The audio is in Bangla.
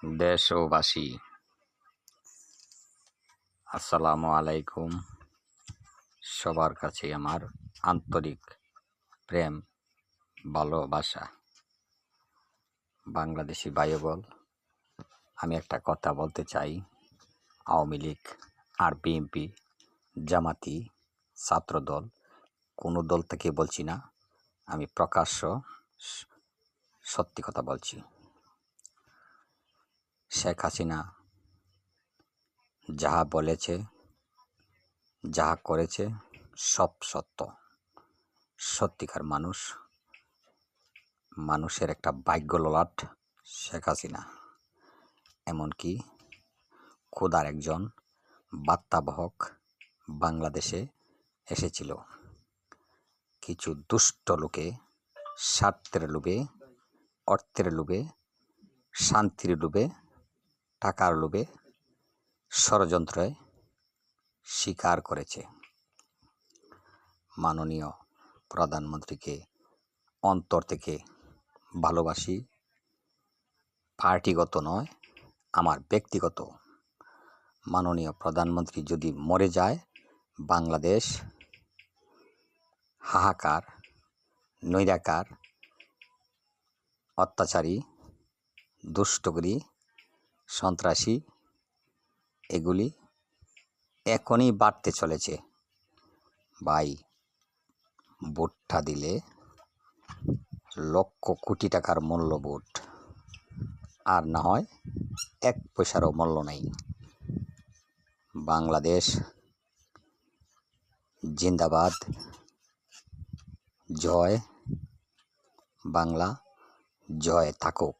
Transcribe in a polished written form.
দেশবাসী, আসসালামু আলাইকুম। সবার কাছে আমার আন্তরিক প্রেম ভালোবাসা। বাংলাদেশি ভাইবোন, আমি একটা কথা বলতে চাই। আওয়ামী লীগ আর বিএনপি, জামাতি, ছাত্রদল, কোনো দল থেকে বলছি না, আমি প্রকাশ্য সত্যি কথা বলছি। শেখ হাসিনা যাহা বলেছে, যাহা করেছে, সব সত্য। সত্যিকার মানুষের একটা ভাগ্য ললাট শেখ হাসিনা। এমনকি খোদার একজন বার্তাবাহক বাংলাদেশে এসেছিল। কিছু দুষ্ট লোকে স্বার্থের লোভে, অর্থের লোভে, শান্তির লোভে, টাকার লোভে ষড়যন্ত্রে স্বীকার করেছে। মাননীয় প্রধানমন্ত্রীকে অন্তর থেকে ভালোবাসি। পার্টিগত নয়, আমার ব্যক্তিগত। মাননীয় প্রধানমন্ত্রী যদি মরে যায়, বাংলাদেশ হাহাকার, নৈরাকার, অত্যাচারী, দুষ্টগিরি, সন্ত্রাসী এগুলি এখনই বাড়তে চলেছে। ভাই, ভোটটা দিলে লক্ষ কোটি টাকার মূল্য ভোট, আর না হয় 1 পয়সারও মূল্য নেই। বাংলাদেশ জিন্দাবাদ, জয় বাংলা, জয় থাকুক।